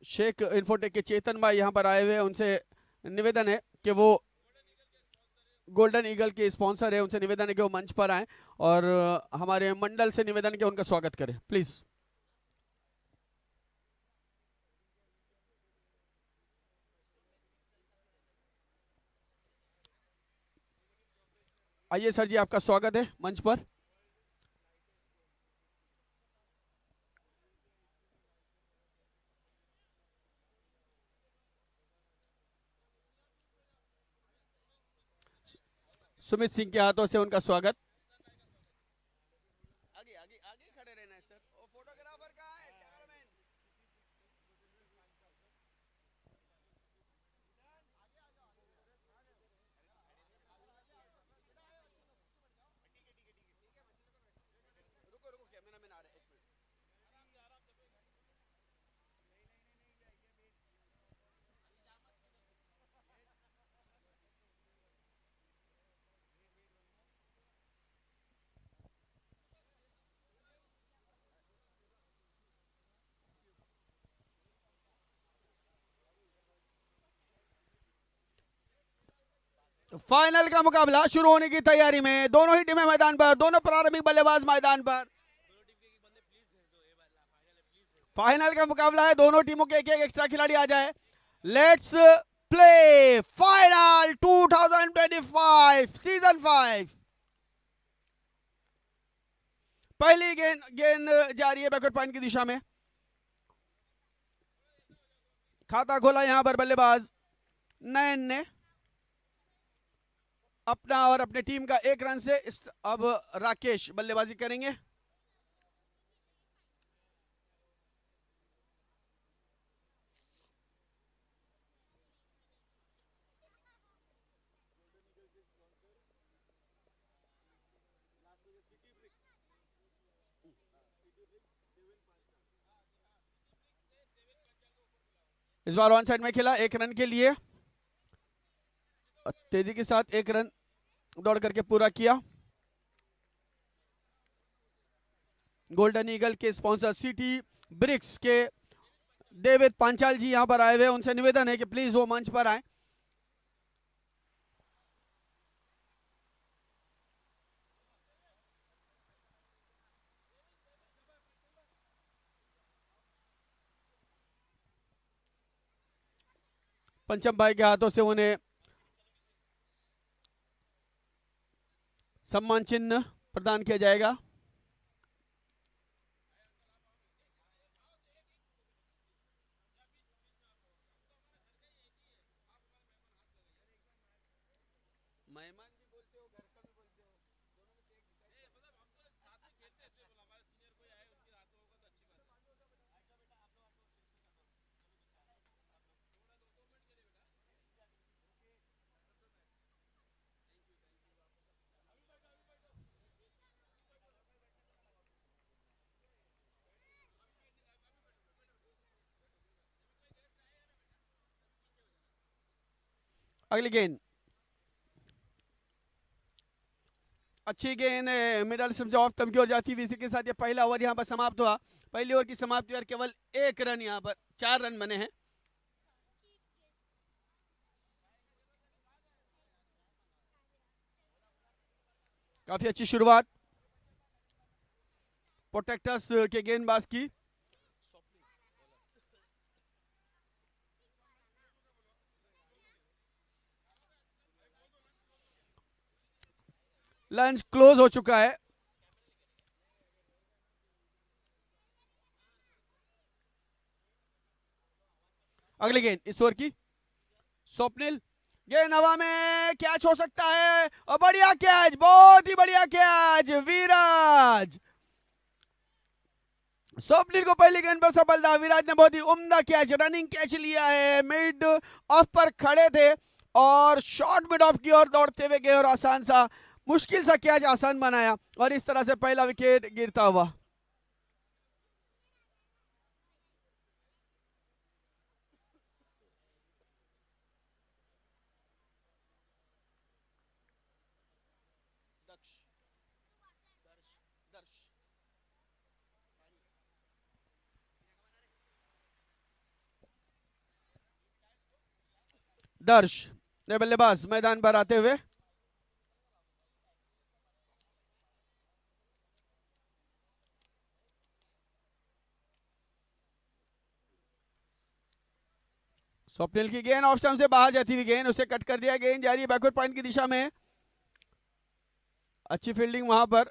Sheikh infotech के चेतन भाई यहाँ पर आए हुए हैं, उनसे निवेदन है कि वो गोल्डन ईगल के स्पॉन्सर है, उनसे निवेदन है कि वो मंच पर आए और हमारे मंडल से निवेदन है कि उनका स्वागत करें प्लीज। आइए सर जी, आपका स्वागत है मंच पर। सुमित सिंह के हाथों से उनका स्वागत। आगे आगे आगे खड़े रहना है सर। और फोटोग्राफर कहाँ है? कैमरामैन। रुको रुको, कैमरामैन आ रहे हैं, एक मिनट। फाइनल का मुकाबला शुरू होने की तैयारी में, दोनों ही टीमें मैदान पर, दोनों प्रारंभिक बल्लेबाज मैदान पर। फाइनल का मुकाबला है, दोनों टीमों के एक एक एक्स्ट्रा खिलाड़ी आ जाए। Let's play final 2025 season 5। पहली गेंद गेंद जा रही है बैकवर्ड पॉइंट की दिशा में। खाता खोला यहां पर बल्लेबाज नयन ने अपना और अपने टीम का एक रन से। अब राकेश बल्लेबाजी करेंगे। इस बार ऑन साइड में खेला, एक रन के लिए तेजी के साथ एक रन दौड़ करके पूरा किया। गोल्डन ईगल के स्पॉन्सर सिटी ब्रिक्स के डेविड पांचाल जी यहां पर आए हुए, उनसे निवेदन है कि प्लीज वो मंच पर आए। पंचम भाई के हाथों से उन्हें सम्मान चिन्ह प्रदान किया जाएगा। मेहमान भी बोलते हो, घर का भी बोलते हो, दोनों में से एक डिसाइड करो। अगली गेंद अच्छी गेंद मिडल स्टंप ऑफ स्टंप की ओर जाती हुई, इसी के साथ ये पहला ओवर यहां पर समाप्त हुआ। पहली ओवर की समाप्ति पर केवल एक रन, यहां पर 4 रन बने हैं। काफी अच्छी शुरुआत प्रोटेक्टर्स के गेंदबाज की। लंच क्लोज हो चुका है। अगली गेंद इस ओवर की, स्वप्निल गेंद हवा में, कैच हो सकता है और बढ़िया कैच, बहुत ही बढ़िया कैच विराज। स्वप्निल को पहली गेंद पर सफलता, विराज ने बहुत ही उम्दा कैच, रनिंग कैच लिया है। मिड ऑफ पर खड़े थे और शॉर्ट मिड ऑफ की ओर दौड़ते हुए गए और आसान सा, मुश्किल सा कैच आसान बनाया और इस तरह से पहला विकेट गिरता हुआ। दर्श नए बल्लेबाज मैदान पर आते हुए। स्वप्निल की गेंद ऑफ स्टंप से बाहर जाती हुई गेंद, उसे कट कर दिया। गेंद जा रही है बैकवर्ड पॉइंट की दिशा में। अच्छी फील्डिंग वहां पर,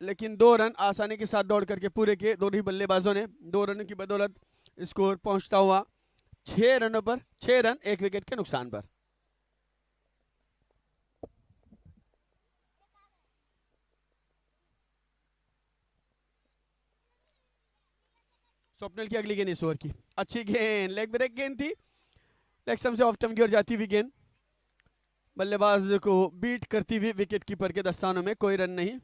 लेकिन 2 रन आसानी के साथ दौड़ करके पूरे किए दोनों ही बल्लेबाजों ने। 2 रनों की बदौलत स्कोर पहुंचता हुआ 6 रनों पर, 6 रन 1 विकेट के नुकसान पर। स्वप्निल की अगली गेंद इस ओवर की अच्छी गेंद, लेग ब्रेक गेंद थी, लेग स्टंप से ऑफ स्टंप की ओर जाती हुई गेंद बल्लेबाज को बीट करती हुई विकेट कीपर के दस्तानों में। कोई रन नहीं।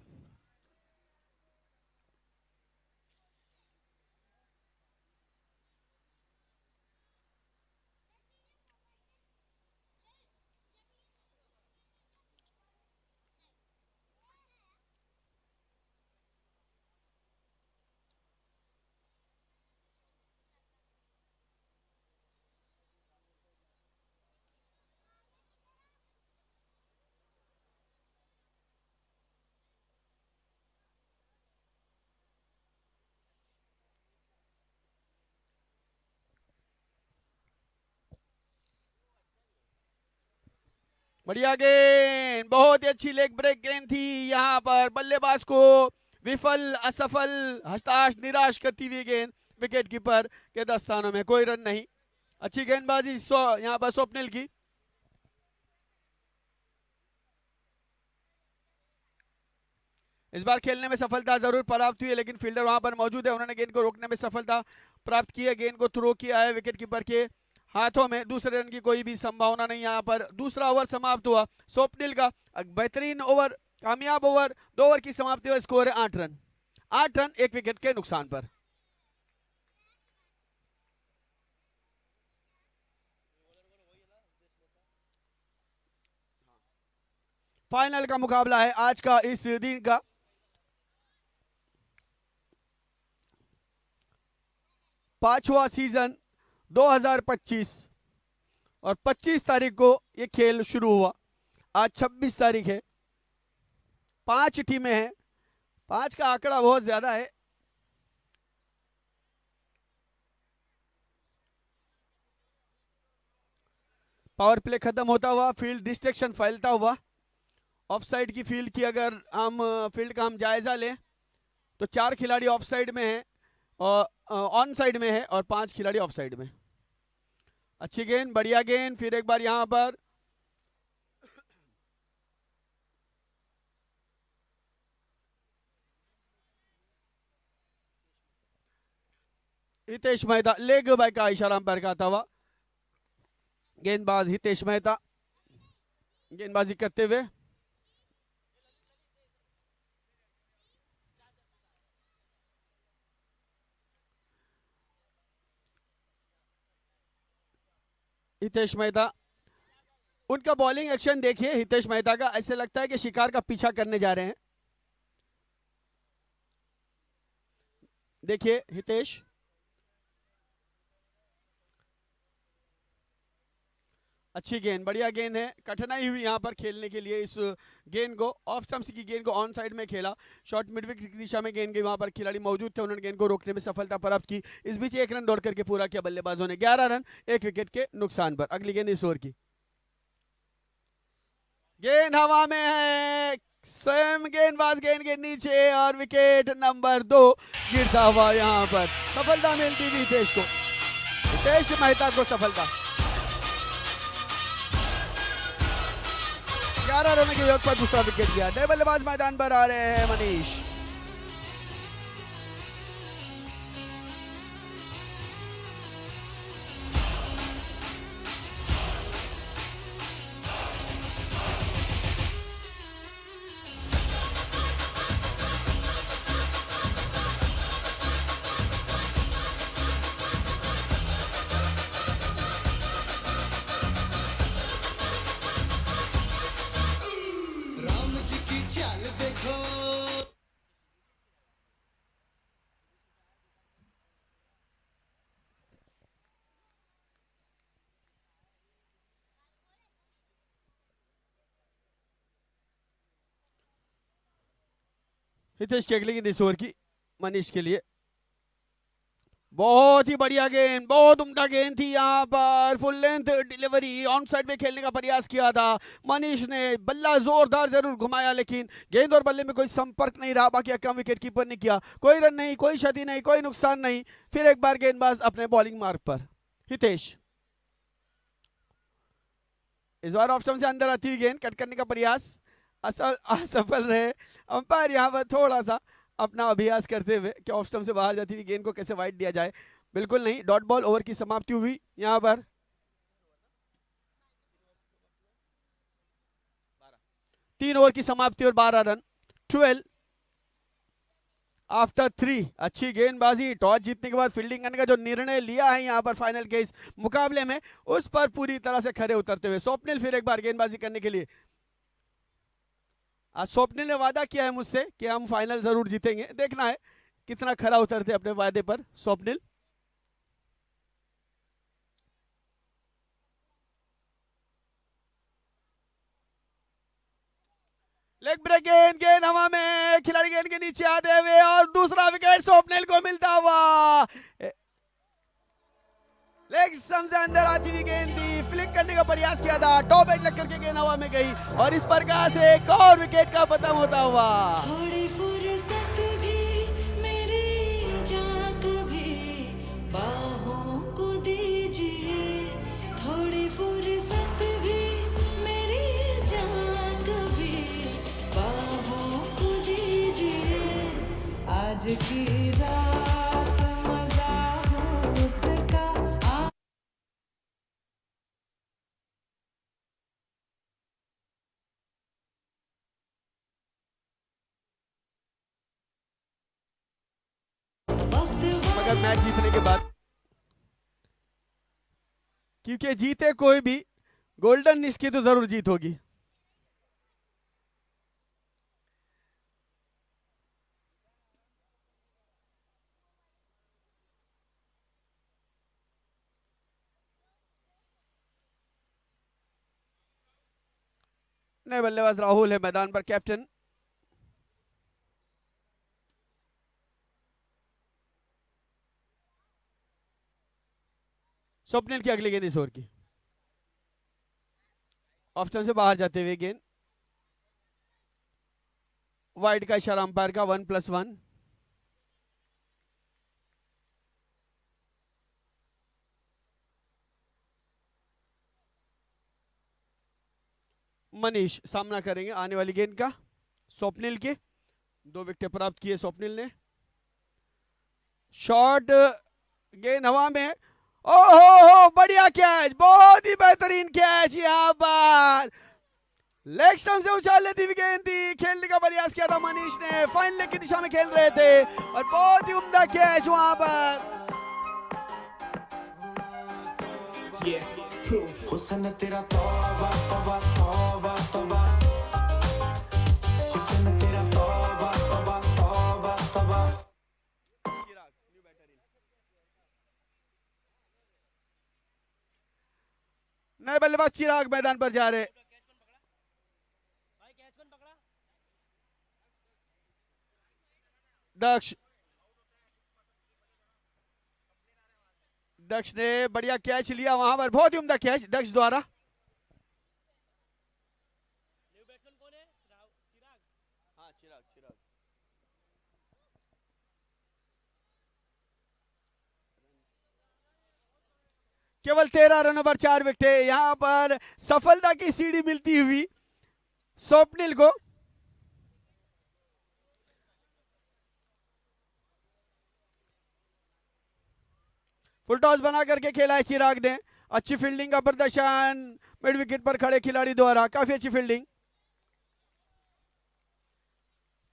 बढ़िया गेंद, बहुत ही अच्छी लेग ब्रेक गेंद थी। यहां पर बल्लेबाज को विफल, असफल, हताश, निराश करती हुई गेंद विकेट कीपर के दस्तानों में। कोई रन नहीं। अच्छी गेंदबाजी यहां पर स्वप्निल की। इस बार खेलने में सफलता जरूर प्राप्त हुई है, लेकिन फील्डर वहां पर मौजूद है, उन्होंने गेंद को रोकने में सफलता प्राप्त की है। गेंद को थ्रो किया है विकेट कीपर के हाथों में। दूसरे रन की कोई भी संभावना नहीं। यहाँ पर दूसरा ओवर समाप्त हुआ स्वप्निल का। बेहतरीन ओवर, कामयाब ओवर। 2 ओवर की समाप्ति और स्कोर है 8 रन। 8 रन 1 विकेट के नुकसान पर। फाइनल का मुकाबला है आज का, इस दिन का। पांचवा सीजन 2025 और 25 तारीख को ये खेल शुरू हुआ। आज 26 तारीख है। 5 टीमें हैं। 5 का आंकड़ा बहुत ज्यादा है। पावर प्ले खत्म होता हुआ, फील्ड डिस्ट्रैक्शन फैलता हुआ, ऑफ साइड की फील्ड की अगर हम फील्ड का हम जायजा लें तो 4 खिलाड़ी ऑफ साइड में हैं और ऑन साइड में है और 5 खिलाड़ी ऑफ साइड में। अच्छी गेंद, बढ़िया गेंद, फिर एक बार यहां पर हितेश मेहता लेग बाय का इशारा अंपायर का था हुआ। गेंदबाज हितेश मेहता गेंदबाजी करते हुए। हितेश मेहता, उनका बॉलिंग एक्शन देखिए हितेश मेहता का, ऐसे लगता है कि शिकार का पीछा करने जा रहे हैं। देखिए हितेश, अच्छी गेंद, बढ़िया गेंद है। कठिनाई हुई यहां पर खेलने के लिए इस गेंद को। ऑफ स्टंप्स की गेंद को ऑन साइड में खेला, शॉर्ट मिड विकेट की दिशा में गेंद गई। वहां पर खिलाड़ी मौजूद थे, उन्होंने गेंद को रोकने में सफलता प्राप्त की। इस बीच 1 रन दौड़ करके पूरा किया बल्लेबाजों ने। 11 रन 1 विकेट के नुकसान पर। अगली गेंद इस ओवर की। गेंद हवा में है, स्वयं गेंदबाज गेंद के नीचे और विकेट नंबर 2 गिरता हुआ। यहां पर सफलता मिलती थी हितेश को, हितेश मेहता को सफलता। 11 रनों के योग पर दूसरा विकेट गया। नए बल्लेबाज मैदान पर आ रहे हैं मनीष। हितेश की अगली गेंद इस ओवर की मनीष के लिए। बहुत ही बढ़िया गेंद, बहुत उम्दा गेंद थी। यहाँ पर full length delivery on side में खेलने का प्रयास किया था मनीष ने। बल्ला जोरदार जरूर घुमाया लेकिन गेंद और बल्ले में कोई संपर्क नहीं रहा। बाकी कम विकेट कीपर ने किया, कोई रन नहीं, कोई क्षति नहीं, कोई नुकसान नहीं। फिर एक बार गेंदबाज अपने बॉलिंग मार्ग पर। हितेश इस बार ऑफ स्टंप से अंदर आती हुई गेंद कट करने का प्रयास असफल रहे। अंपायर यहाँ पर थोड़ा सा अपना अभ्यास करते हुए कि ऑफ स्टंप से बाहर जाती हुई गेंद को कैसे वाइड दिया जाए। बिल्कुल नहीं, डॉट बॉल। ओवर की समाप्ति हुई यहाँ पर 3 ओवर की समाप्ति और 12 रन। 12 आफ्टर 3। अच्छी गेंदबाजी, टॉस जीतने के बाद फील्डिंग करने का जो निर्णय लिया है यहाँ पर फाइनल के इस मुकाबले में, उस पर पूरी तरह से खरे उतरते हुए स्वप्निल फिर एक बार गेंदबाजी करने के लिए। आज स्वप्निल ने वादा किया है मुझसे कि हम फाइनल जरूर जीतेंगे। देखना है कितना खरा उतरते अपने वादे पर स्वप्निल। लेग ब्रेक गेंद, गेंद हवा में, खिलाड़ी गेंद के नीचे आते हुए और दूसरा विकेट स्वप्निल को मिलता हुआ। लेग स्टंप से अंदर आती हुई गेंद थी, फ्लिक करने का प्रयास किया था, टॉप एज लग करके गेंद हवा में गई और इस प्रकार से एक और विकेट का पतन होता हुआ। थोड़ी फुर्सत भी मेरी जाग भी बाहों को दीजिए, थोड़ी फुर्सत भी मेरी जाग भी बाहों को दीजिए। आज की रात मजा हुस्न का मगर मैच जीतने के बाद, क्योंकि जीते कोई भी, गोल्डन इसकी तो जरूर जीत होगी। नए बल्लेबाज राहुल है मैदान पर, कैप्टन। स्वप्निल की अगली गेंद इस ओवर की, ऑफ स्टंप से बाहर जाते हुए गेंद, वाइड का इशारा अंपायर का, 1+1। मनीष सामना करेंगे आने वाली गेंद का स्वप्निल के। 2 विकेट प्राप्त किए स्वप्निल ने। शॉट, गेंद हवा में, ओहो बढ़िया कैच, बहुत ही बेहतरीन कैच। यहाँ पर लेग स्टंप से उछाल लेती हुई गेंद थी, खेलने का प्रयास किया था मनीष ने, फाइन लेग की दिशा में खेल रहे थे और बहुत ही उम्दा कैच वहां पर। हुस्न तेरा तौबा तौबा तौबा तौबा, हुस्न तेरा तौबा तौबा तौबा तौबा। नए बल्लेबाज चिराग मैदान पर जा रहे। दक्ष, दक्ष ने बढ़िया कैच लिया वहां पर, बहुत ही उम्दा कैच दक्ष द्वारा। हाँ, चिराग चिराग। केवल 13 रनों पर 4 विकेट। यहां पर सफलता की सीढ़ी मिलती हुई स्वप्निल को। फुल टॉस बना करके खेला है चिराग ने। अच्छी फील्डिंग का प्रदर्शन मिड विकेट पर खड़े खिलाड़ी द्वारा, काफी अच्छी फील्डिंग।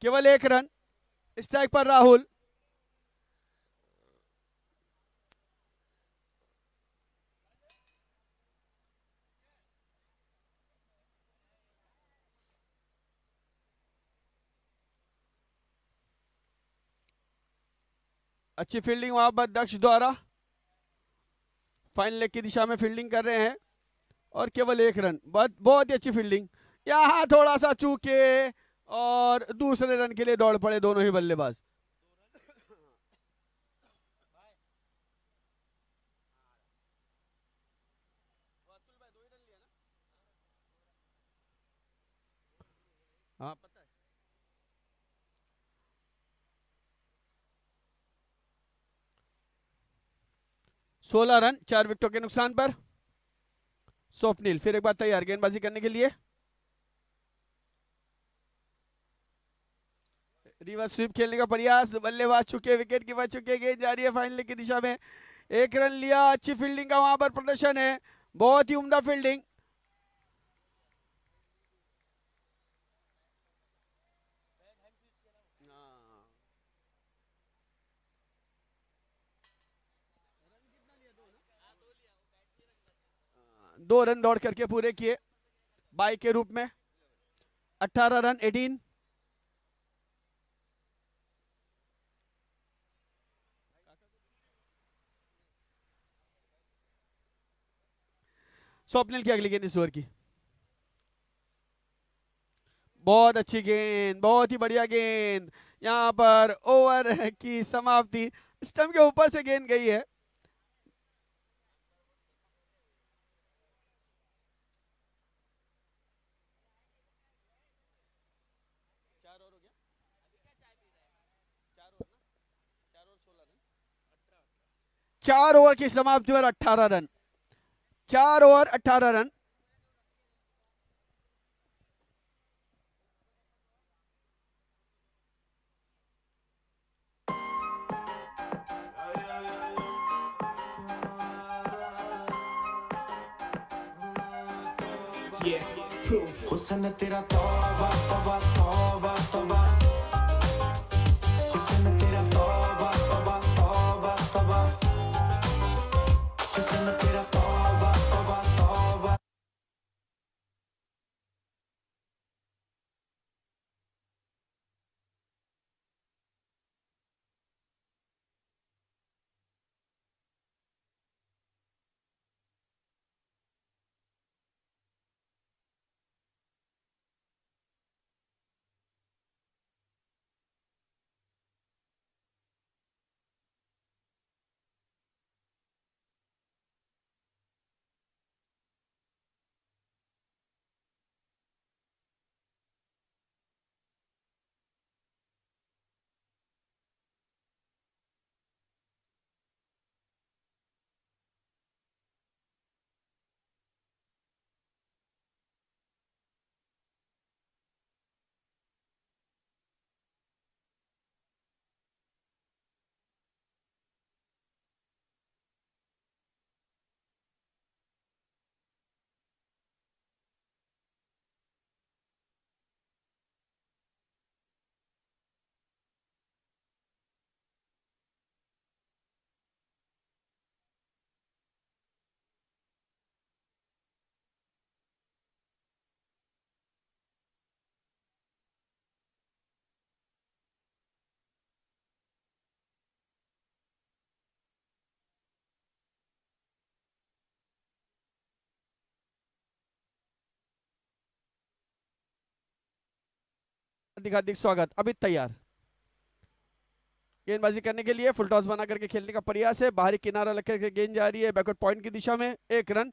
केवल 1 रन, स्ट्राइक पर राहुल। अच्छी फील्डिंग वहां पर दक्ष द्वारा, फाइन लेग की दिशा में फील्डिंग कर रहे हैं और केवल 1 रन, बहुत ही अच्छी फील्डिंग। यहां थोड़ा सा चूके और दूसरे रन के लिए दौड़ पड़े दोनों ही बल्लेबाज। हाँ पता है। 16 रन 4 विकेटों के नुकसान पर। स्वप्निल फिर एक बार तैयार गेंदबाजी करने के लिए। रिवर्स स्वीप खेलने का प्रयास, बल्लेबाज चुके, विकेट कीपर चुके, गेंद जा रही है फाइनल की दिशा में। एक रन लिया, अच्छी फील्डिंग का वहां पर प्रदर्शन है, बहुत ही उम्दा फील्डिंग। दो रन दौड़ करके पूरे किए बाई के रूप में। 18 रन 18। स्वप्निल की अगली गेंद इस ओवर की। बहुत अच्छी गेंद, बहुत ही बढ़िया गेंद। यहां पर ओवर की समाप्ति, स्टंप के ऊपर से गेंद गई है। चार ओवर की समाप्ति पर 18 run, 4 over 18 run. Yeah, proof. हुस्न तेरा तौबा तौबा तौबा तौबा, हुस्न तेरा तौबा तौबा तौबा तौबा, हुस्न तेरा तौबा तौबा तौबा। हार्दिक स्वागत। अभी तैयार गेंदबाजी करने के लिए, फुल टॉस बना करके खेलने का प्रयास है। बाहरी किनारा लग करके गेंद जा रही है बैकवर्ड पॉइंट की दिशा में। एक रन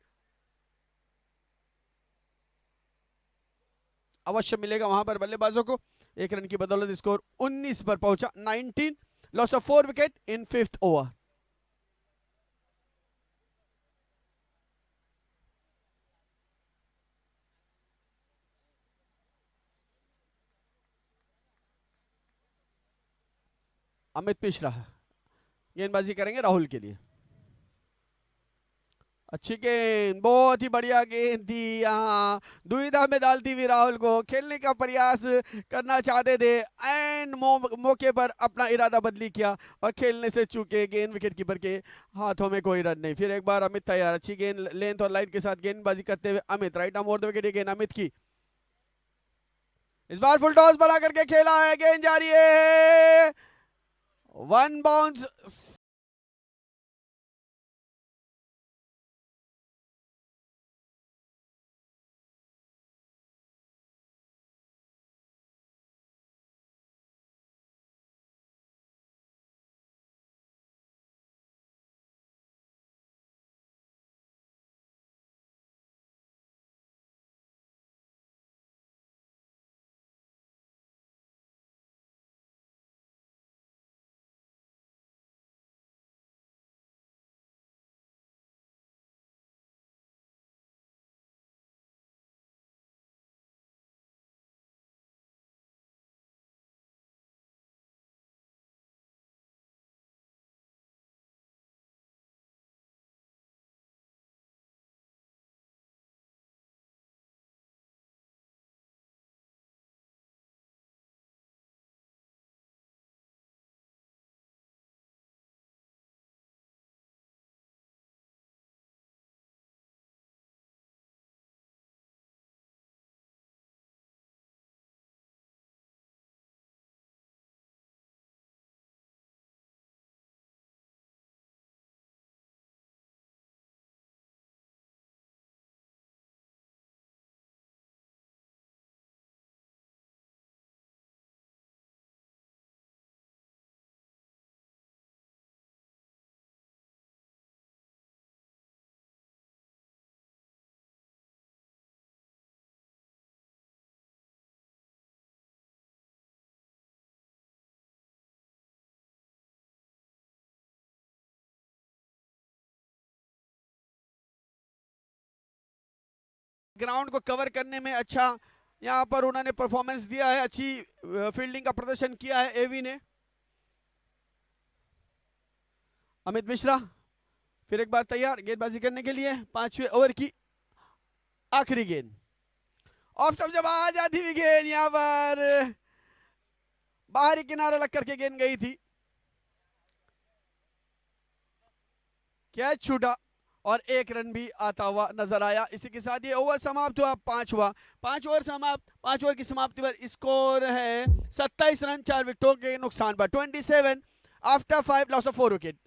अवश्य मिलेगा वहां पर बल्लेबाजों को। एक रन की बदौलत स्कोर 19 पर पहुंचा, 19। Loss of 4 wicket in 5th over. Amit Mishra गेंदबाजी करेंगे राहुल के लिए। अच्छी गेंद, बहुत ही बढ़िया गेंद थी। यहाँ दुविधा में डालती हुई राहुल को, खेलने का प्रयास करना चाहते थे, एंड मौके पर अपना इरादा बदली किया और खेलने से चूके। गेंद विकेट कीपर के हाथों में, कोई रन नहीं। फिर एक बार अमित तैयार, अच्छी गेंद लेंथ और लाइट के साथ गेंदबाजी करते हुए Amit, right arm over the wicket. ये गेंद अमित की, इस बार फुल टॉस बना करके खेला है, गेंद जा रही है, 1 बाउंस ग्राउंड को कवर करने में अच्छा यहाँ पर उन्होंने परफॉर्मेंस दिया है, अच्छी फील्डिंग का प्रदर्शन किया है एवी ने। अमित मिश्रा फिर एक बार तैयार गेंदबाजी करने के लिए। 5वें ओवर की आखिरी गेंद, ऑफ स्टंप जब आ जाती हुई गेंद यहाँ पर बाहरी किनारा लग करके गेंद गई थी, कैच छूटा और 1 रन भी आता हुआ नजर आया। इसी के साथ ये ओवर समाप्त हुआ। 5 ओवर समाप्त। 5 ओवर की समाप्ति पर स्कोर है 27 रन 4 विकेटों के नुकसान पर। 27 आफ्टर 5 लॉस ऑफ 4 विकेट।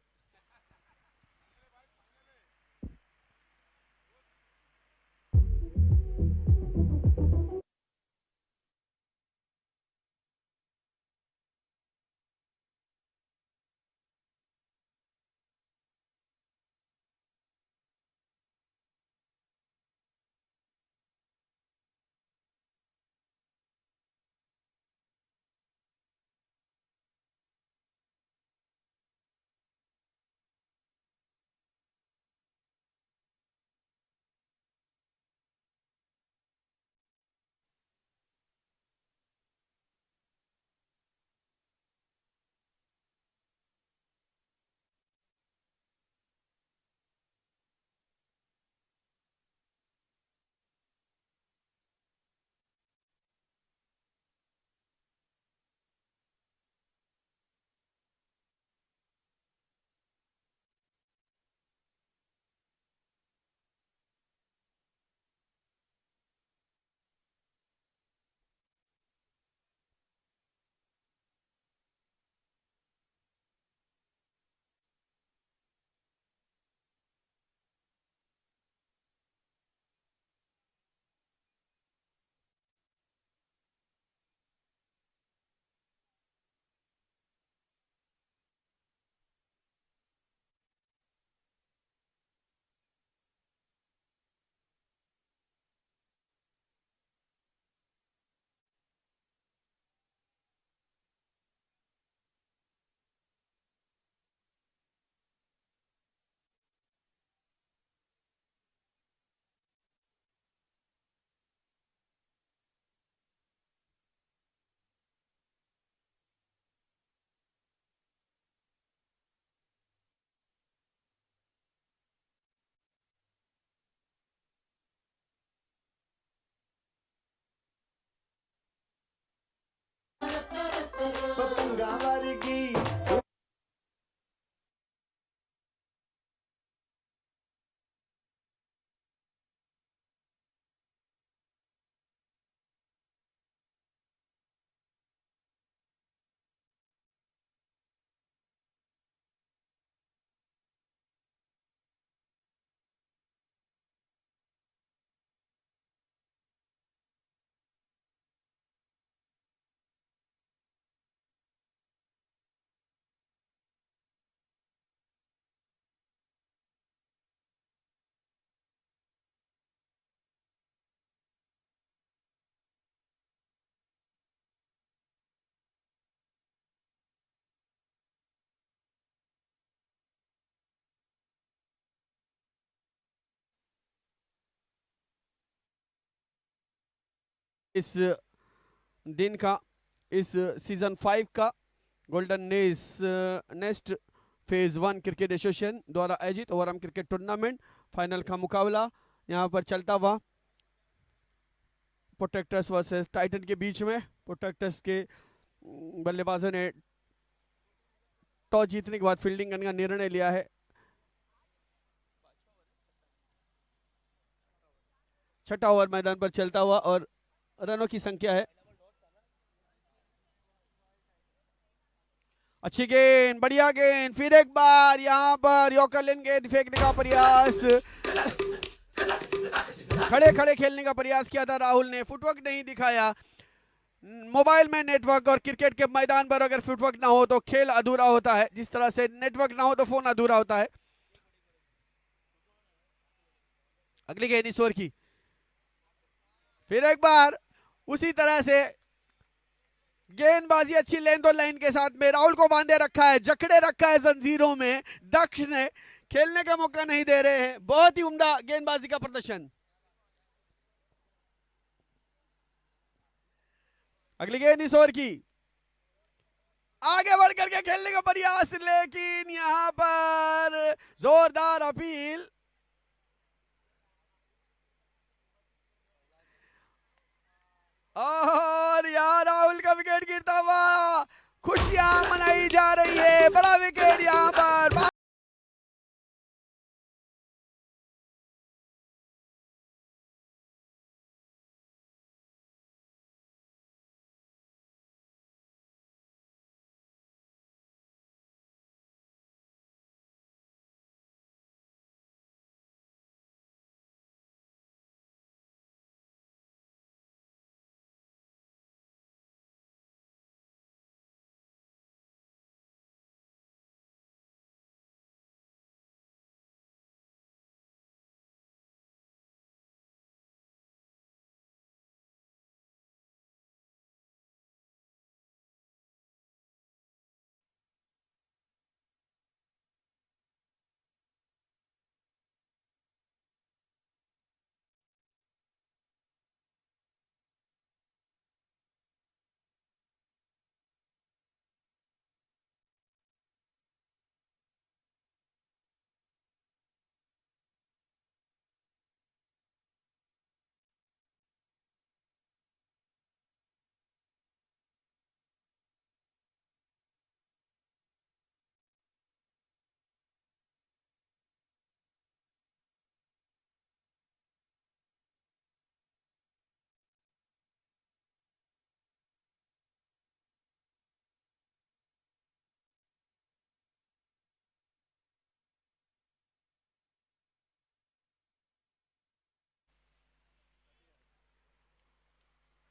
पतंगा वर्गी इस दिन का, इस सीजन 5 का golden nest phase 1 cricket association द्वारा आयोजित ओवरआर्म क्रिकेट टूर्नामेंट फाइनल का मुकाबला यहाँ पर चलता हुआ प्रोटेक्टर्स वर्सेस टाइटन के बीच में। प्रोटेक्टर्स के बल्लेबाजों ने टॉस जीतने के बाद फील्डिंग करने का निर्णय लिया है। 6ठा ओवर मैदान पर चलता हुआ और रनों की संख्या है। अच्छी गेंद, बढ़िया गेंद, फिर एक बार यहाँ पर यॉर्कर गेंद फेंकने का प्रयास, खड़े खड़े खेलने का प्रयास किया था राहुल ने, फुटवर्क नहीं दिखाया। मोबाइल में नेटवर्क और क्रिकेट के मैदान पर अगर फुटवर्क ना हो तो खेल अधूरा होता है, जिस तरह से नेटवर्क ना हो तो फोन अधूरा होता है। अगली गेंद इस ओवर की, फिर एक बार उसी तरह से गेंदबाजी अच्छी लेंथ और लाइन के साथ में राहुल को बांधे रखा है, जकड़े रखा है जंजीरों में। दक्ष ने खेलने का मौका नहीं दे रहे हैं। बहुत ही उम्दा गेंदबाजी का प्रदर्शन। अगली गेंद इस ओवर की, आगे बढ़ करके खेलने का प्रयास, लेकिन यहां पर जोरदार अपील। और यार राहुल का विकेट गिरता हुआ, खुशियां मनाई जा रही है, बड़ा विकेट यहां पर।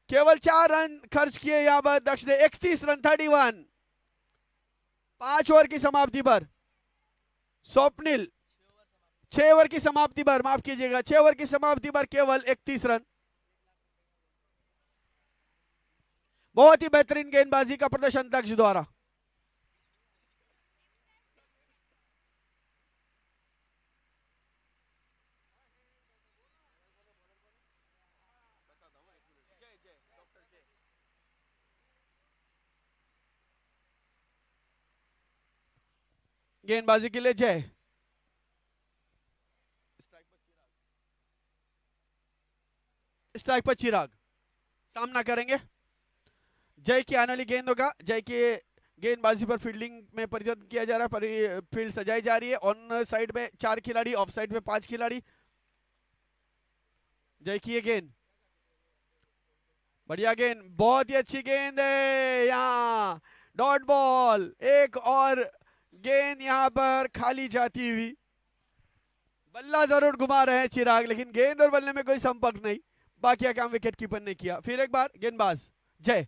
केवल 4 रन खर्च किए यहां पर दक्ष ने, 31 रन 31, 5 ओवर की समाप्ति पर। स्वप्निल 6 ओवर की समाप्ति पर, माफ कीजिएगा, 6 ओवर की समाप्ति पर केवल 31 रन। बहुत ही बेहतरीन गेंदबाजी का प्रदर्शन दक्ष द्वारा। गेंदबाजी के लिए जय। स्ट्राइक पर चिराग सामना करेंगे। जय की आने वाली गेंद होगा, जय के गेंदबाजी पर फील्डिंग में परिवर्तन किया जा रहा है, फील्ड सजाई जा रही है। ऑन साइड में 4 खिलाड़ी, ऑफ साइड में 5 खिलाड़ी। जय की ये गेंद, बढ़िया गेंद, बहुत ही अच्छी गेंद है, यहाँ डॉट बॉल। एक और गेंद यहाँ पर खाली जाती हुई, बल्ला जरूर घुमा रहे हैं चिराग, लेकिन गेंद और बल्ले में कोई संपर्क नहीं, बाकी काम विकेट कीपर ने किया। फिर एक बार गेंदबाज जय,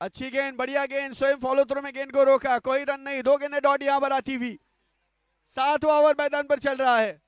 अच्छी गेंद, बढ़िया गेंद, स्वयं फॉलो थ्रो में गेंद को रोका, कोई रन नहीं, 2 गेंदें डॉट यहां पर आती हुई। 7वां ओवर मैदान पर चल रहा है।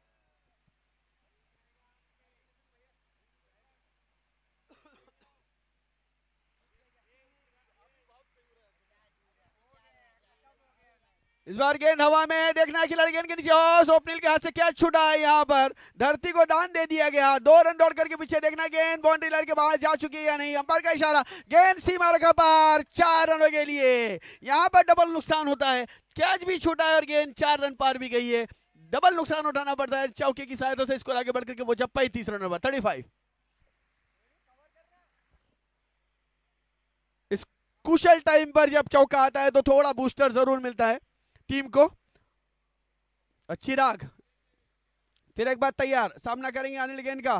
इस बार गेंद हवा में है, देखना है खिलाड़ी गेंद के नीचे, और स्वप्निल के हाथ से क्या छूटा है, यहां पर धरती को दान दे दिया गया। 2 रन दौड़ करके पीछे, देखना गेंद बाउंड्री लाइन के बाहर जा चुकी है या नहीं, अंपायर का इशारा, गेंद सीमा रेखा पार, 4 रनों के लिए। यहां पर डबल नुकसान होता है, कैच भी छूटा है और गेंद 4 रन पार भी गई है, डबल नुकसान उठाना पड़ता है। चौके की सहायता से स्कोर आगे बढ़कर के वो जब 35 रन पर 35। इस कुशल टाइम पर जब चौका आता है तो थोड़ा बूस्टर जरूर मिलता है टीम को। चिराग फिर एक बार तैयार, सामना करेंगे अनिल गेंद का।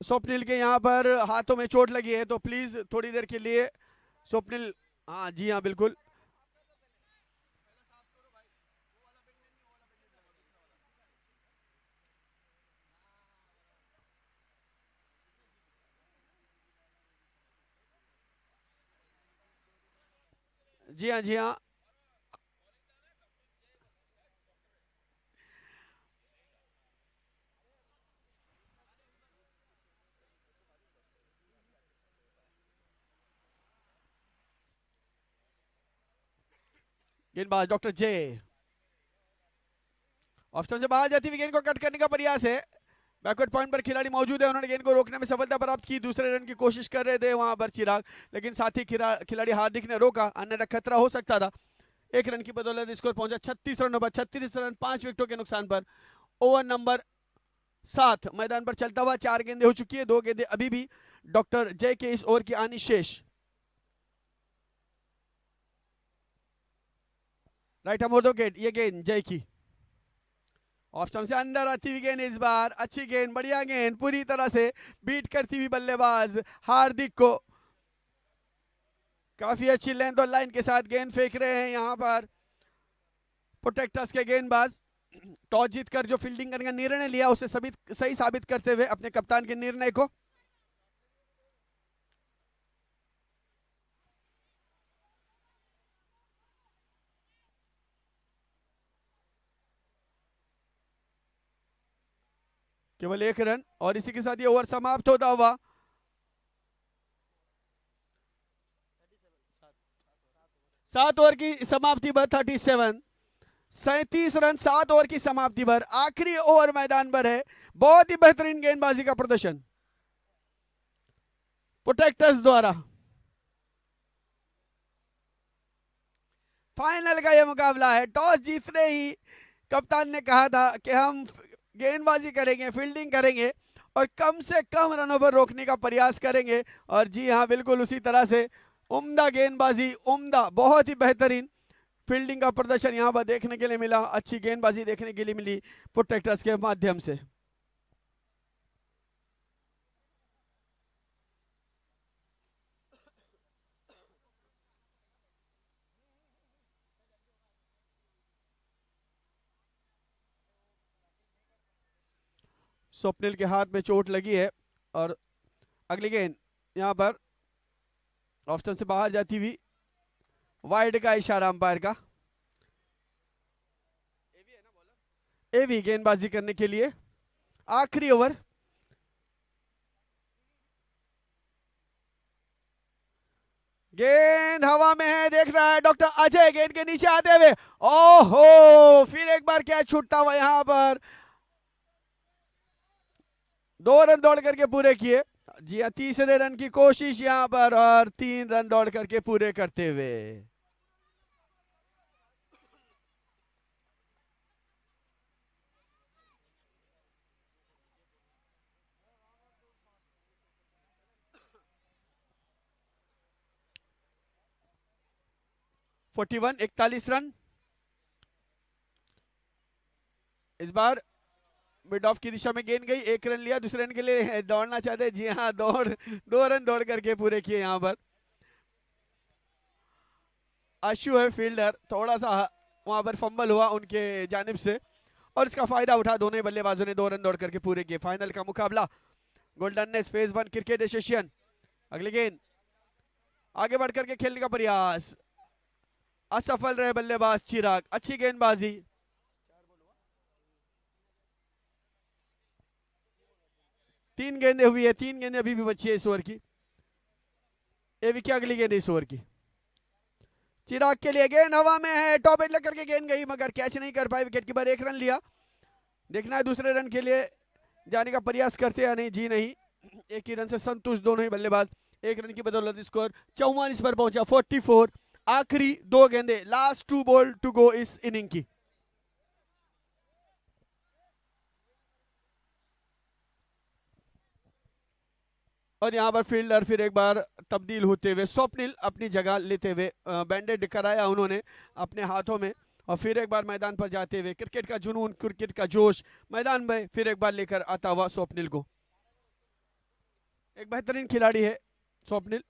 स्वप्निल के यहां पर हाथों में चोट लगी है, तो प्लीज थोड़ी देर के लिए स्वप्निल, हाँ जी हाँ बिल्कुल। जी हाँ जी हाँ, गेंदबाज डॉक्टर जे ऑप्शन से बाहर जाती हुई गेंद को कट करने का प्रयास है, बैकवर्ड पॉइंट पर खिलाड़ी मौजूद है, उन्होंने गेंद को रोकने में सफलता प्राप्त की, दूसरे रन की कोशिश कर रहे थे वहां पर चिराग, लेकिन साथी खिलाड़ी हार्दिक ने रोका, अन्यथा खतरा हो सकता था। एक रन की बदौलत स्कोर पहुंचा 36 रनों पर, 36 रन 5 विकेटों के नुकसान पर। ओवर नंबर 7 मैदान पर चलता हुआ, 4 गेंदें हो चुकी है, 2 गेंदें अभी भी डॉक्टर जय के इस ओवर की आनी शेष। राइट हैंड विकेट, ये गेंद जय की ऑफ स्टंप से अंदर आती हुई गेंद, इस बार अच्छी गेंद, बढ़िया गेंद, पूरी तरह से बीट करती हुई बल्लेबाज हार्दिक को, काफी अच्छी लेंथ और लाइन के साथ गेंद फेंक रहे हैं यहां पर प्रोटेक्टर्स के गेंदबाज। टॉस जीतकर जो फील्डिंग करने का निर्णय लिया उसे सही साबित करते हुए अपने कप्तान के निर्णय को। केवल 1 रन और इसी के साथ ये ओवर समाप्त होता हुआ। 7 ओवर की समाप्ति पर 37 रन 7 ओवर की समाप्ति पर, आखिरी ओवर मैदान पर है। बहुत ही बेहतरीन गेंदबाजी का प्रदर्शन प्रोटेक्टर्स द्वारा। फाइनल का यह मुकाबला है। टॉस जीतने ही कप्तान ने कहा था कि हम गेंदबाजी करेंगे, फील्डिंग करेंगे और कम से कम रनों पर रोकने का प्रयास करेंगे, और जी हां, बिल्कुल उसी तरह से उम्दा गेंदबाजी, उम्दा, बहुत ही बेहतरीन फील्डिंग का प्रदर्शन यहां पर देखने के लिए मिला, अच्छी गेंदबाजी देखने के लिए मिली प्रोटेक्टर्स के माध्यम से। स्वप्निल के हाथ में चोट लगी है और अगली गेंद यहां पर ऑफ स्टंप से बाहर जाती हुई, वाइड का इशारा अंपायर का। एवी गेंदबाजी करने के लिए आखिरी ओवर। गेंद हवा में है, देख रहा है डॉक्टर अजय गेंद के नीचे आते हुए, ओहो, फिर एक बार क्या छूटता हुआ यहां पर। 2 रन दौड़ करके पूरे किए, जी हाँ, तीसरे रन की कोशिश यहां पर और 3 रन दौड़ करके पूरे करते हुए। Forty 41 run. इस बार मिड ऑफ की दिशा में गेंद गई, 1 रन लिया, दूसरे रन के लिए दौड़ना चाहते, जी हाँ, 2 रन दौड़ करके पूरे किए यहां पर। आशु है फील्डर, थोड़ा सा वहां पर फंबल हुआ उनके जानिब से और इसका फायदा उठा दोनों ही बल्लेबाजों ने 2 रन दौड़ करके पूरे किए। फाइनल का मुकाबला गोल्डन फेज 1 क्रिकेट एसोसिएशन। अगली गेंद आगे बढ़ करके खेलने का प्रयास, असफल रहे बल्लेबाज चिराग, अच्छी गेंदबाजी। 3 गेंदें हुई है, 3 गेंदें अभी भी बची है इस ओवर की। एवी की अगली गेंद इस ओवर की, चिराग के लिए गेंद हवा में है, टॉप एज लग करके गेंद गई मगर कैच नहीं कर पाए, विकेट कीपर 1 रन लिया। देखना है दूसरे रन के लिए जाने का प्रयास करते या नहीं, जी नहीं, एक ही रन से संतुष्ट दोनों ही बल्लेबाज। 1 रन की बदौलत स्कोर 44 पर पहुंचा, 44। आखिरी 2 गेंदें, लास्ट 2 बॉल टू गो इस इनिंग की। और यहां पर फील्डर फिर एक बार तब्दील होते हुए, स्वप्निल अपनी जगह लेते हुए, बैंडेड कराया उन्होंने अपने हाथों में और फिर एक बार मैदान पर जाते हुए, क्रिकेट का जुनून, क्रिकेट का जोश मैदान में फिर एक बार लेकर आता हुआ स्वप्निल को। एक बेहतरीन खिलाड़ी है स्वप्निल।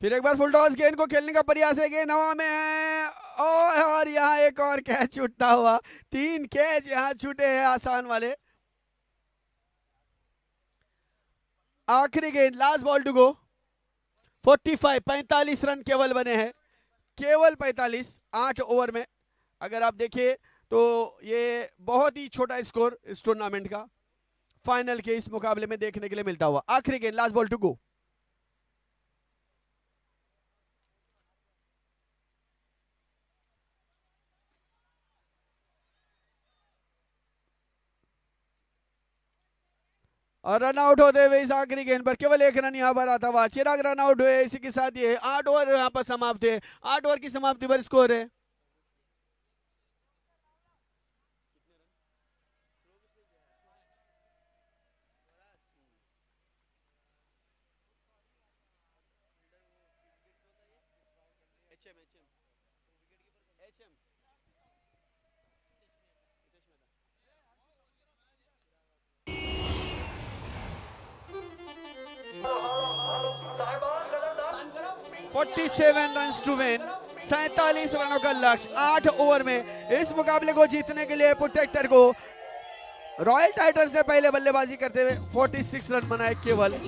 फिर एक बार फुल टॉस, गेंद को खेलने का प्रयास है, गेंद हवा में है और यहाँ एक और कैच छूटता हुआ। 3 कैच यहाँ छूटे हैं आसान वाले। आखिरी गेंद, last ball to go, 45 run केवल बने हैं, केवल 45 8 ओवर में। अगर आप देखिए तो ये बहुत ही छोटा स्कोर इस टूर्नामेंट का। फाइनल के इस मुकाबले में देखने के लिए मिलता हुआ। आखिरी गेंद, लास्ट बॉल टू गो। और रन आउट होते हुए इस आखिरी गेंद पर केवल एक रन यहाँ पर आता हुआ। चिराग रन आउट हुए। इसी के साथ ये 8 ओवर यहाँ पर समाप्त है। 8 ओवर की समाप्ति पर स्कोर है $47 रन टू विन। 47 रनों का लक्ष्य 8 ओवर में। इस मुकाबले को जीतने के लिए प्रोटेक्टर को रॉयल टाइटंस ने पहले बल्लेबाजी करते हुए 46 रन बनाए केवल।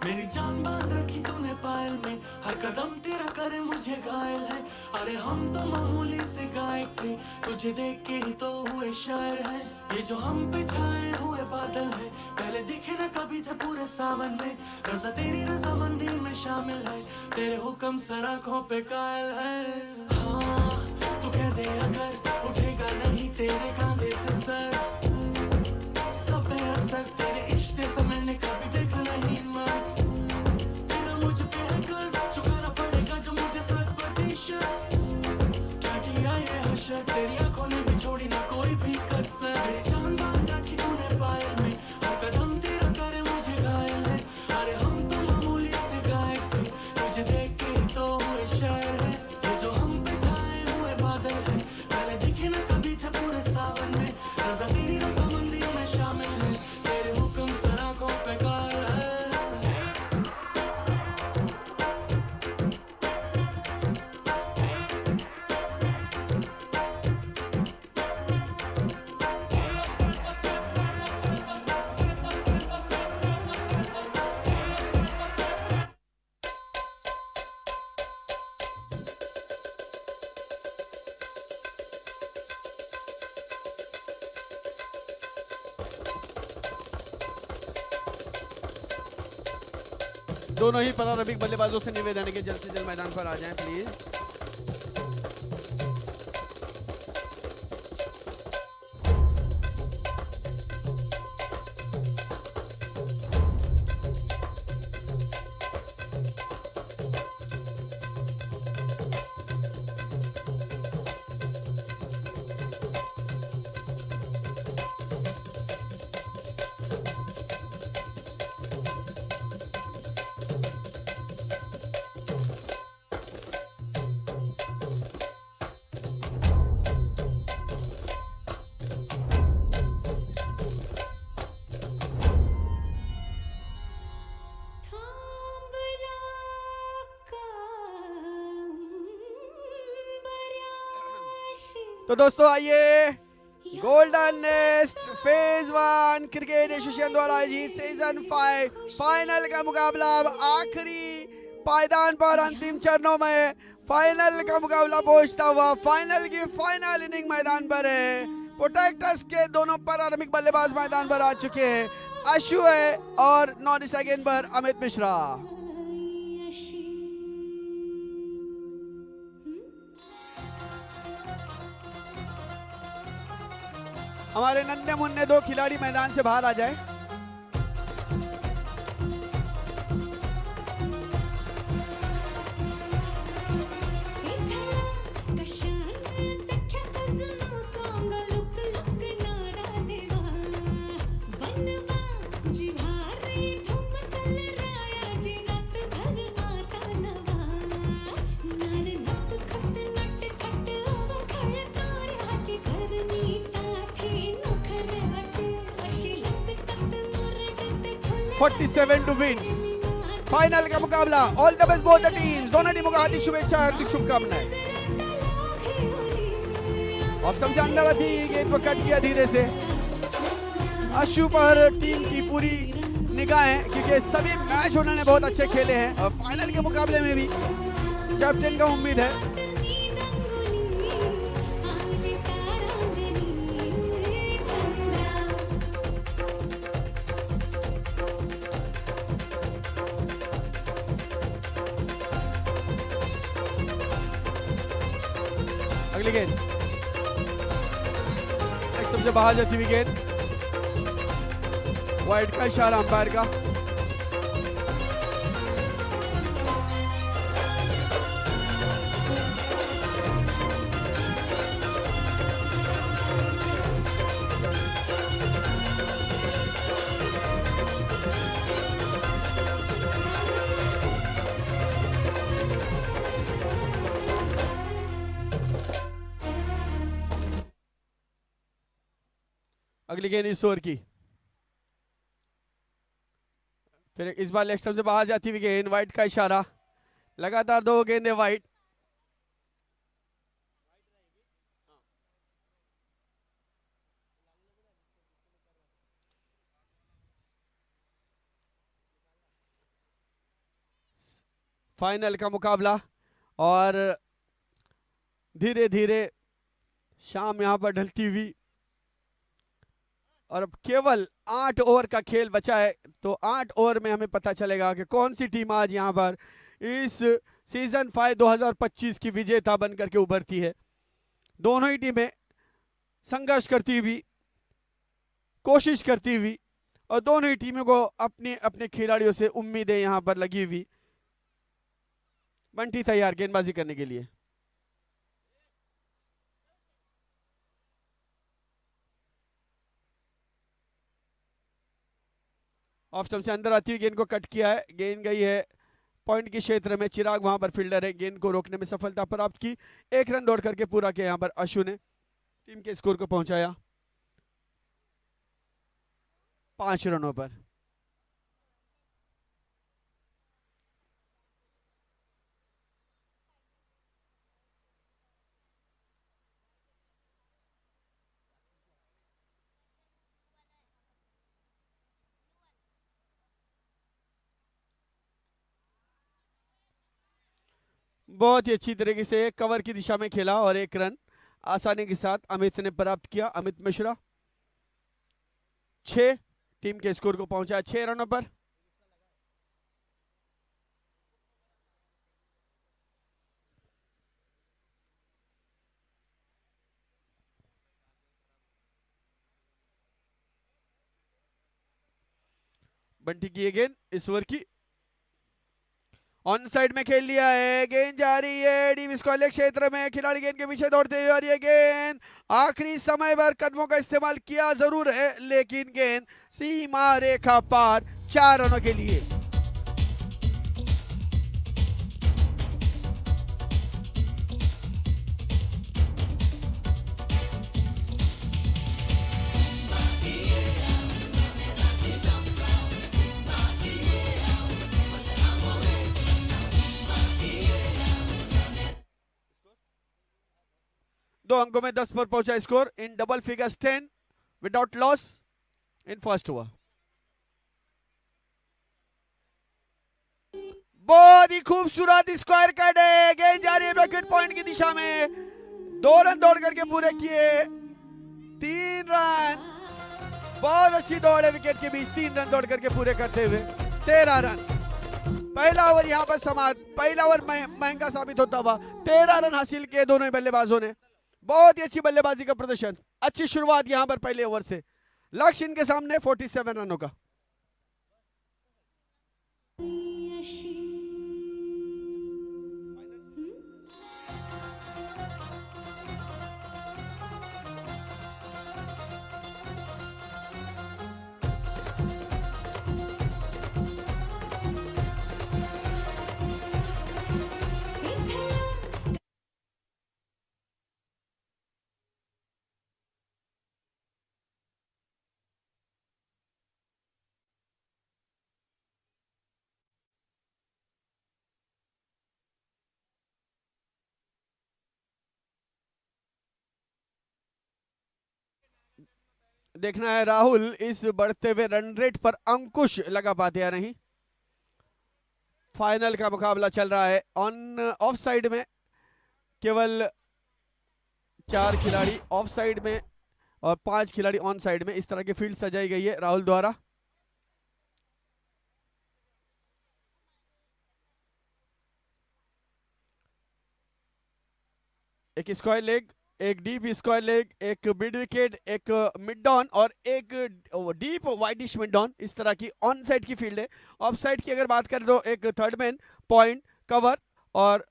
मेरी जान बांध रखी तूने पायल में, हर कदम तेरा करे मुझे घायल है। अरे हम तो मामूली से गायक थे, तुझे देख के ही तो हुए शायर है। ये जो हम पे छाए हुए बादल है, पहले दिखे न कभी थे पूरे सावन में। रज़ा तेरी रज़ामंदी में शामिल है, तेरे हुक्म सराखों पे कायल है। हाँ तू कह दे अगर उठेगा नहीं तेरे कांधे से सर, सब बेअसर तेरे इश्क से मैंने कभी देखा नहीं मस। तेरा मुझ पे है कर्ज, चुकाना पड़ेगा जो मुझे 100%। क्या किया ये हशर, तेरी आंखों ने भी छोड़ी ना कोई भी कसर। मेरी जान बांध रखी तूने पायल में, हर कदम तेरा करे मुझे घायल है। अरे हम तो मामूली से गायक थे, तुझे देख के ही तो हुए शायर है। ये जो हम पे छाए हुए बादल है, पहले दिखे ना कभी थे पूरे सावन में। रज़ा तेरी रज़ामंदी में शामिल है, तेरे हुक्म सराखों पे कायल है। दोनों ही पारंपरिक बल्लेबाजों से निवेदन है कि जल्द से जल्द मैदान पर आ जाएं प्लीज। तो दोस्तों आइए golden nest phase 1 cricket association द्वारा आयोजित सीजन 5 फाइनल का मुकाबला अब आखिरी पायदान पर अंतिम चरणों में फाइनल का मुकाबला पहुंचता हुआ फाइनल की फाइनल इनिंग मैदान पर है। प्रोटेक्टर्स के दोनों प्रारंभिक बल्लेबाज मैदान पर आ चुके हैं, आशु है और नॉन स्ट्राइक गेंद पर अमित मिश्रा। हमारे नन्हे मुन्ने दो खिलाड़ी मैदान से बाहर आ जाए। Forty 47 to win फाइनल का मुकाबला। All the best both the teams, दोनों टीमों को हार्दिक शुभेच्छा, हार्दिक शुभकामनाएं। ऑप्शन से अंदर आती गेंद को कट किया धीरे से। आशु पर टीम की पूरी निगाहें, क्योंकि सभी मैच उन्होंने बहुत अच्छे खेले हैं और फाइनल के मुकाबले में भी कैप्टन का उम्मीद है। अगली गेंद सबसे बाहर जाती हुई गेंद, वाइड का इशारा अंपायर का। अगली गेंद इस ओवर की, फिर इस बार लेग स्टंप से बाहर जाती हुई गेंद, वाइड का इशारा। लगातार दो गेंदें वाइड। फाइनल का मुकाबला और धीरे धीरे शाम यहां पर ढलती हुई और अब केवल 8 ओवर का खेल बचा है। तो 8 ओवर में हमें पता चलेगा कि कौन सी टीम आज यहां पर इस सीजन 5 2025 की विजेता बनकर के उभरती है। दोनों ही टीमें संघर्ष करती हुई, कोशिश करती हुई और दोनों ही टीमों को अपने अपने खिलाड़ियों से उम्मीदें यहां पर लगी हुई। बंटी तैयार गेंदबाजी करने के लिए। ऑफ स्टंप से अंदर आती हुई गेंद को कट किया है, गेंद गई है पॉइंट के क्षेत्र में। चिराग वहां पर फील्डर है, गेंद को रोकने में सफलता प्राप्त की। 1 रन दौड़ करके पूरा किया यहां पर आशु ने, टीम के स्कोर को पहुंचाया 5 रनों पर। बहुत ही अच्छी तरीके से कवर की दिशा में खेला और 1 रन आसानी के साथ अमित ने प्राप्त किया। अमित मिश्रा 6, टीम के स्कोर को पहुंचा 6 रनों पर। बंटी की ये गेंद इस ओवर की ऑन साइड में खेल लिया है, गेंद जा रही है डीप स्क्वायर क्षेत्र में, खिलाड़ी गेंद के पीछे दौड़ते हुए और ये गेंद आखिरी समय पर कदमों का इस्तेमाल किया जरूर है, लेकिन गेंद सीमा रेखा पार 4 रनों के लिए। 2 अंकों में 10 पर पहुंचा score in double figures 10 without loss in first over. बहुत ही खूबसूरत स्क्वायर कट है, गेंद जा रही है बैकवर्ड पॉइंट की दिशा में, 2 रन दौड़ करके पूरे किए, 3 रन, बहुत अच्छी दौड़ है विकेट के बीच, 3 रन दौड़ करके पूरे करते हुए 13 रन। पहला ओवर यहां पर समाप्त, पहला ओवर महंगा साबित होता हुआ 13 रन हासिल किए दोनों ही बल्लेबाजों ने। बहुत ही अच्छी बल्लेबाजी का प्रदर्शन, अच्छी शुरुआत यहां पर पहले ओवर से। लक्ष्य इनके सामने 47 रनों का। देखना है राहुल इस बढ़ते हुए रन रेट पर अंकुश लगा पाते या नहीं। फाइनल का मुकाबला चल रहा है। ऑन ऑफ साइड में केवल 4 खिलाड़ी ऑफ साइड में और 5 खिलाड़ी ऑन साइड में, इस तरह की फील्ड सजाई गई है राहुल द्वारा। एक स्क्वायर लेग, एक डीप स्क्वायर लेग, एक मिड विकेट, एक मिड डाउन और एक डीप वाइडिश मिड डाउन, इस तरह की ऑन साइड की फील्ड है। ऑफ साइड की अगर बात करें तो एक थर्ड मैन, पॉइंट, कवर और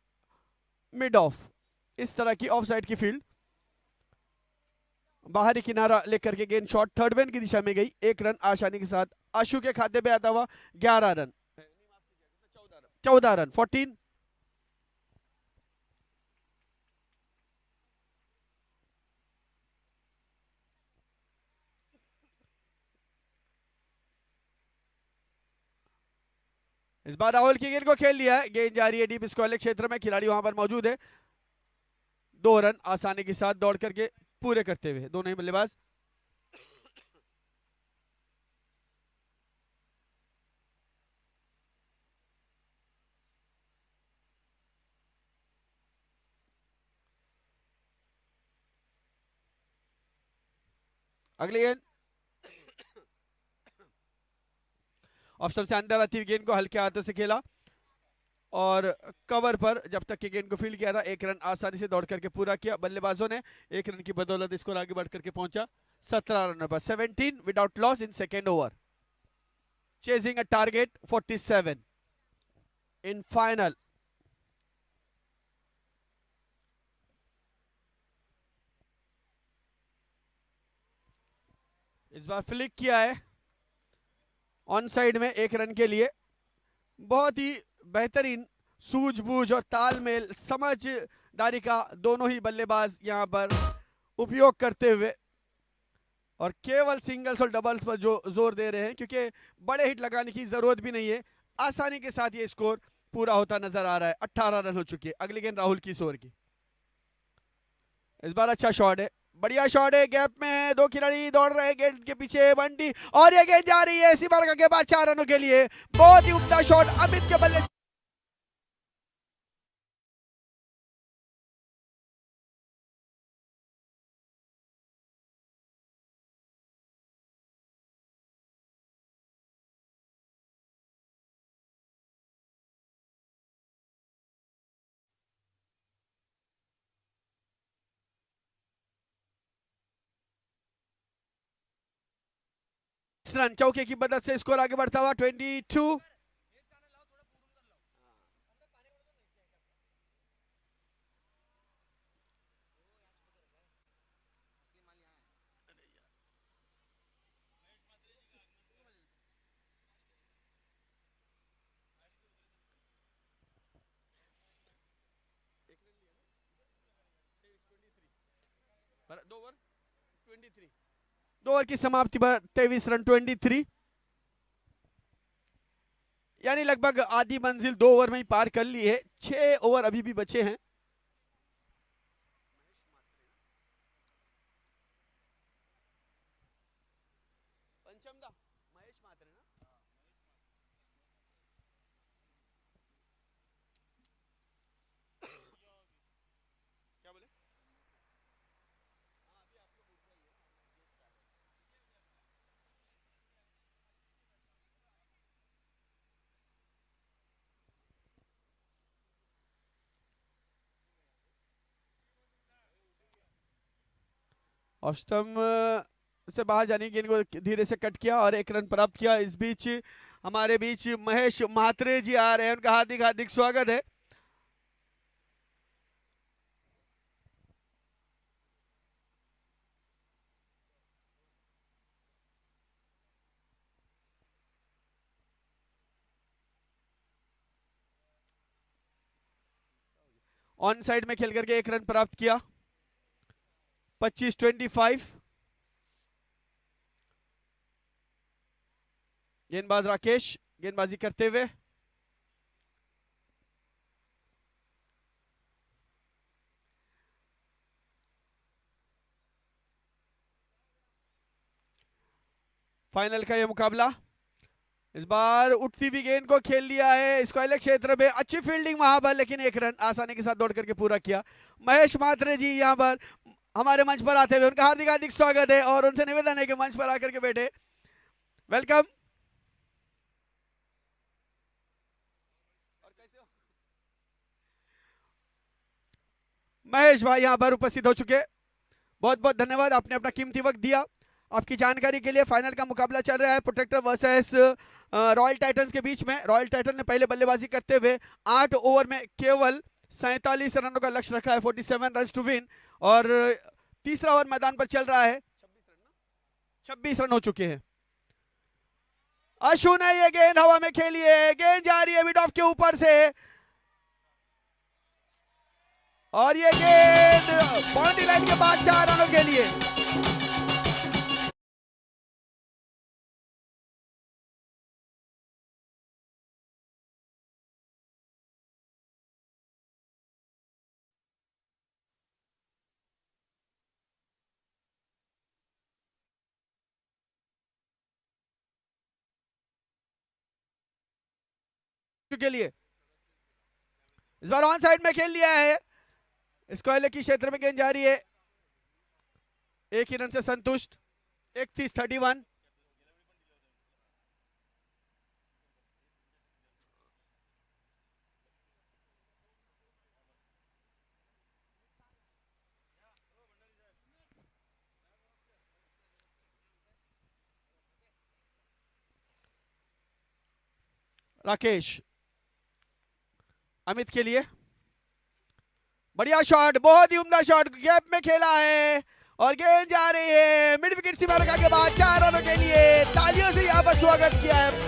मिड ऑफ, इस तरह की ऑफ साइड की फील्ड। बाहरी किनारा लेकर के गेंद शॉट थर्ड मैन की दिशा में गई, 1 रन आसानी के साथ आशु के खाते पे आता हुआ। 11 रन, 14 रन, 14। इस बार राहुल की गेंद को खेल लिया है, गेंद जा रही है डीप स्क्वायर क्षेत्र में, खिलाड़ी वहां पर मौजूद है। 2 रन आसानी के साथ दौड़ करके पूरे करते हुए दोनों ही बल्लेबाज। अगली गेंद ऑप्शन से अंदर आती हुई गेंद को हल्के हाथों से खेला और कवर पर जब तक कि गेंद को फील्ड किया था, 1 रन आसानी से दौड़ करके पूरा किया बल्लेबाजों ने। 1 रन की बदौलत स्कोर आगे बढ़ करके पहुंचा 17 रनों पर, 17 without loss in second over, chasing a target 47 in final. इस बार फ्लिक किया है ऑन साइड में 1 रन के लिए। बहुत ही बेहतरीन सूझबूझ और तालमेल, समझदारी का दोनों ही बल्लेबाज यहां पर उपयोग करते हुए और केवल सिंगल्स और डबल्स पर जो जोर दे रहे हैं, क्योंकि बड़े हिट लगाने की जरूरत भी नहीं है, आसानी के साथ ये स्कोर पूरा होता नजर आ रहा है। 18 रन हो चुके हैं। अगली गेंद राहुल की ओवर की। इस बार अच्छा शॉट है, बढ़िया शॉट है, गैप में है, 2 खिलाड़ी दौड़ रहे हैं गेंद के पीछे, बंटी और ये गेंद जा रही है सीमा रेखा के बाद 4 रनों के लिए। बहुत ही उम्दा शॉट अमित के बल्ले से। रन चौके की मदद से स्कोर आगे बढ़ता हुआ 22। दो ओवर की समाप्ति पर 23 रन 23, यानी लगभग आधी मंजिल 2 ओवर में ही पार कर ली है। 6 ओवर अभी भी बचे हैं। पंचमदा महेश म्हात्रे ना क्या बोले ऑफ स्टंप से बाहर जाने की गेंद को धीरे से कट किया और एक रन प्राप्त किया। इस बीच हमारे बीच महेश म्हात्रे जी आ रहे हैं, उनका हार्दिक हार्दिक स्वागत है। ऑन साइड में खेल करके एक रन प्राप्त किया। 25-25। गेंदबाज राकेश गेंदबाजी करते हुए फाइनल का यह मुकाबला। इस बार उठती हुई गेंद को खेल लिया है स्क्वायर क्षेत्र में, अच्छी फील्डिंग वहां पर, लेकिन एक रन आसानी के साथ दौड़ करके पूरा किया। महेश म्हात्रे जी यहां पर हमारे मंच पर आते हुए उनका हार्दिक हार्दिक स्वागत है और उनसे निवेदन है कि मंच पर आकर के बैठे। वेलकम। महेश भाई यहां पर उपस्थित हो चुके, बहुत बहुत धन्यवाद, आपने अपना कीमती वक्त दिया। आपकी जानकारी के लिए फाइनल का मुकाबला चल रहा है प्रोटेक्टर वर्सेस रॉयल टाइटंस के बीच में। रॉयल टाइटन ने पहले बल्लेबाजी करते हुए 8 ओवर में केवल 47 रनों का लक्ष्य रखा है, 47 रन टू विन, और तीसरा ओवर मैदान पर चल रहा है। 26 रन हो चुके हैं। अशु ने ये गेंद हवा में खेली है, गेंद जा रही है मिड ऑफ के ऊपर से और ये गेंद बाउंड्री लाइन के बाद 4 रनों के लिए। के लिए इस बार ऑन साइड में खेल लिया है, स्क्वायर की क्षेत्र में गेंद जा रही है, एक ही रन से संतुष्ट। 31-31। राकेश अमित के लिए बढ़िया शॉट, बहुत ही उम्दा शॉट, गैप में खेला है और गेंद जा रही है मिड विकेट सीमा रेखा के बाद 4 रनों के लिए। तालियों से यहां पर स्वागत किया है।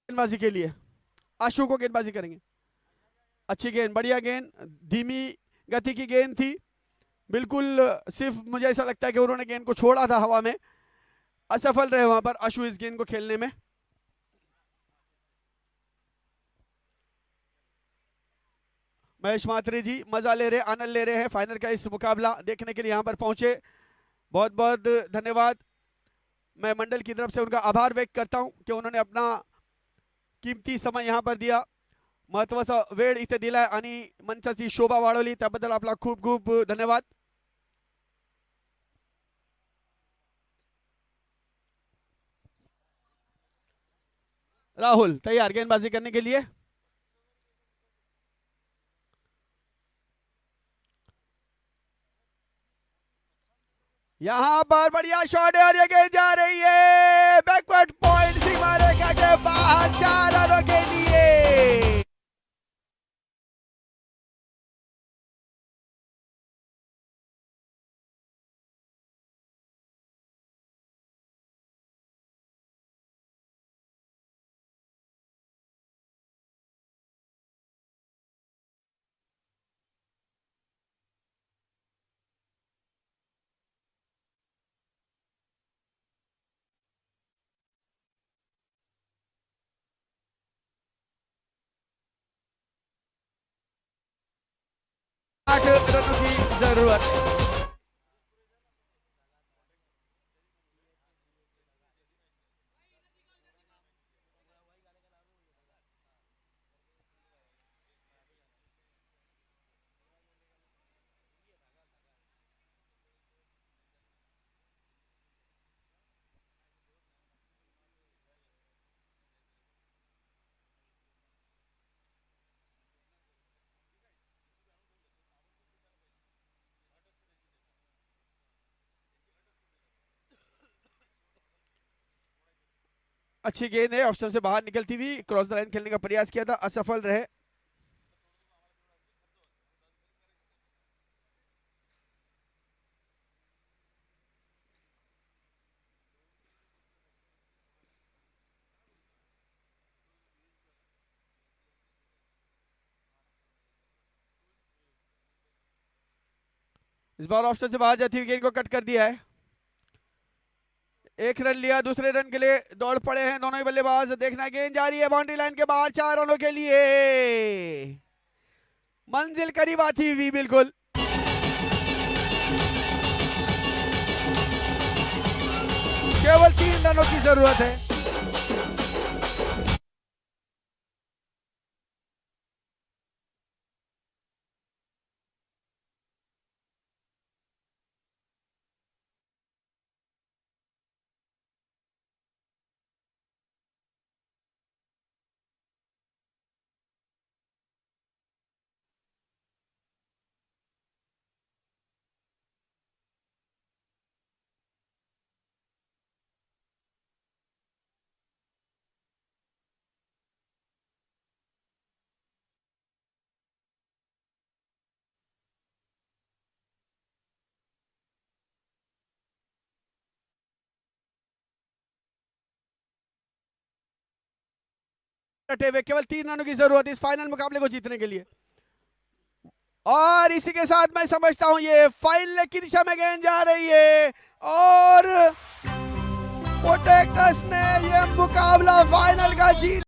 गेंदबाजी के लिए आशु को गेंदबाजी करेंगे। अच्छी गेंद, बढ़िया गेंद, धीमी गति की गेंद थी बिल्कुल, सिर्फ मुझे ऐसा लगता है कि उन्होंने गेंद को छोड़ा था हवा में, असफल रहे वहां पर आशु इस गेंद को खेलने में। महेश म्हात्रे जी मजा ले रहे, आनंद ले रहे हैं फाइनल का इस मुकाबला देखने के लिए यहां पर पहुंचे, बहुत बहुत धन्यवाद। मैं मंडल की तरफ से उनका आभार व्यक्त करता हूं कि उन्होंने अपना किमती समय यहां पर दिया, महत्वाचा वेळ इथे दिलाय आणि मंचाची शोभा वाढवली, त्याबद्दल आपला खूप खूप धन्यवाद। राहुल तैयार गेंदबाजी करने के लिए। यहां पर बढ़िया शॉट है और ये गेंद जा रही है बैकवर्ड पॉइंट, सीमा रेखा के बाहर, 4 रनों के लिए। आठ रनों की जरूरत। अच्छी गेंद है, ऑप्शन से बाहर निकलती हुई, क्रॉस द लाइन खेलने का प्रयास किया था, असफल रहे। इस बार ऑप्शन से बाहर जाती हुई गेंद को कट कर दिया है। 1 रन लिया, दूसरे रन के लिए दौड़ पड़े हैं दोनों ही बल्लेबाज। देखना गेंद जा रही है बाउंड्री लाइन के बाहर, 4 रनों के लिए। मंजिल करीब आती हुई बिल्कुल। केवल 3 रनों की जरूरत है। केवल 3 रनों की जरूरत इस फाइनल मुकाबले को जीतने के लिए। और इसी के साथ मैं समझता हूं ये फाइनल की दिशा में गेंद जा रही है और प्रोटेक्टर्स ने ये मुकाबला फाइनल का जीत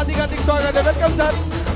हार्दिक स्वागत है। Welcome sir.